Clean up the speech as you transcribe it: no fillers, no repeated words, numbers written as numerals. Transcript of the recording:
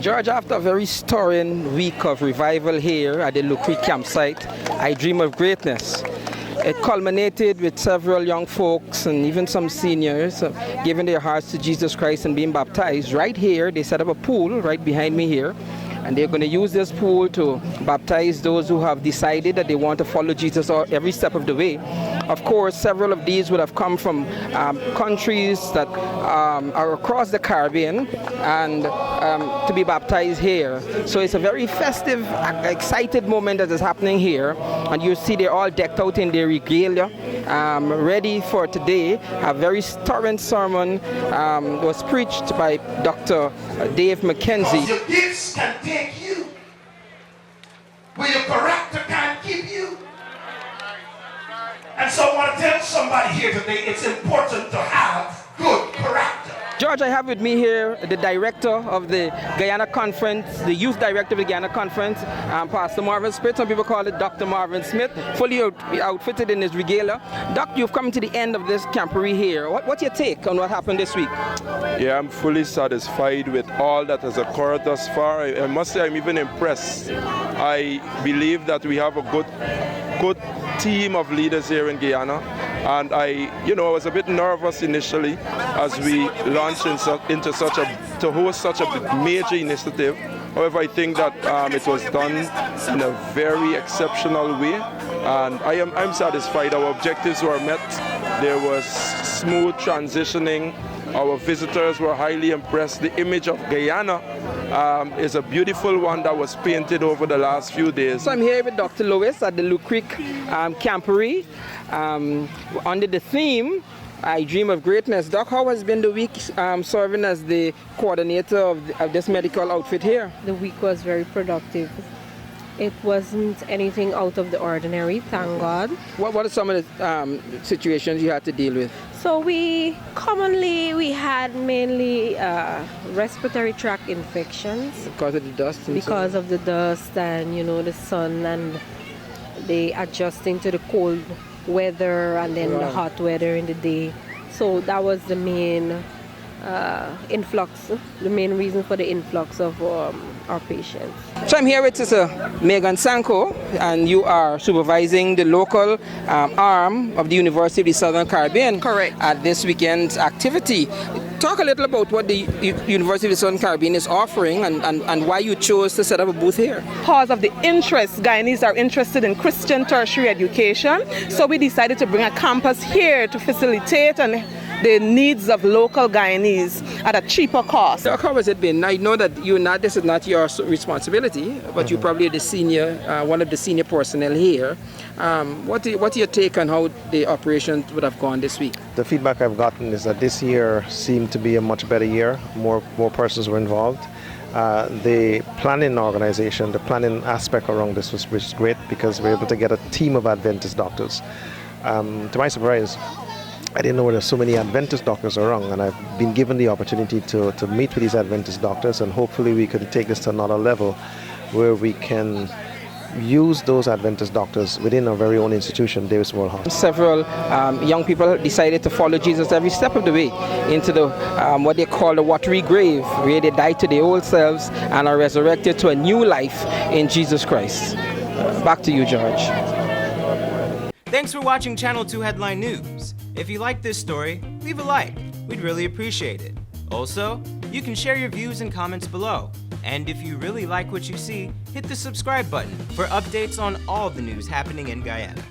George, after a very stirring week of revival here at the LEECH campsite, I dream of greatness. It culminated with several young folks and even some seniors giving their hearts to Jesus Christ and being baptized. Right here, they set up a pool right behind me here, and they're going to use this pool to baptize those who have decided that they want to follow Jesus every step of the way. Of course, several of these would have come from countries that are across the Caribbean and to be baptized here. So it's a very festive, excited moment that is happening here. And you see they're all decked out in their regalia, ready for today. A very stirring sermon was preached by Dr. Dave McKenzie. Your gifts can take you, but your character can't keep you. And so I want to tell somebody here today, it's important to have good character. George, I have with me here the director of the Guyana Conference, the youth director of the Guyana Conference, Pastor Marvin Smith. Some people call it Dr. Marvin Smith, fully outfitted in his regalia. Doc, you've come to the end of this camporee here. What's your take on what happened this week? Yeah, I'm fully satisfied with all that has occurred thus far. I must say I'm even impressed. I believe that we have a good team of leaders here in Guyana. And I was a bit nervous initially as we launched to host such a major initiative. However, I think that it was done in a very exceptional way, and I'm satisfied. Our objectives were met. There was smooth transitioning. Our visitors were highly impressed. The image of Guyana is a beautiful one that was painted over the last few days. So I'm here with Dr. Lewis at the LEECH Camporee under the theme, I Dream of Greatness. Doc, how has been the week serving as the coordinator of this medical outfit here? The week was very productive. It wasn't anything out of the ordinary, thank God. What are some of the situations you had to deal with? So we had mainly respiratory tract infections. Because of the dust? Because of the dust and, the sun and the adjusting to the cold weather and then the hot weather in the day. So that was the main influx, the main reason for the influx of our patients. So I'm here with Sister Megan Sanko, and you are supervising the local arm of the University of the Southern Caribbean. Correct. At this weekend's activity. Talk a little about what the University of the Southern Caribbean is offering and why you chose to set up a booth here. Because of the interest, Guyanese are interested in Christian tertiary education, so we decided to bring a campus here to facilitate the needs of local Guyanese at a cheaper cost. So how has it been? I know that this is not your responsibility, but you probably are the senior, one of the senior personnel here. What's your take on how the operation would have gone this week? The feedback I've gotten is that this year seemed to be a much better year. More persons were involved. The planning organization, the planning aspect around this was great because we were able to get a team of Adventist doctors. To my surprise, I didn't know there were so many Adventist doctors around, and I've been given the opportunity to meet with these Adventist doctors, and hopefully we can take this to another level where we can use those Adventist doctors within our very own institution, Davis World Hospital. Several young people decided to follow Jesus every step of the way into the what they call the watery grave, where they died to their old selves and are resurrected to a new life in Jesus Christ. Back to you, George. Thanks for watching Channel 2 Headline News. If you like this story, leave a like. We'd really appreciate it. Also, you can share your views and comments below. And if you really like what you see, hit the subscribe button for updates on all the news happening in Guyana.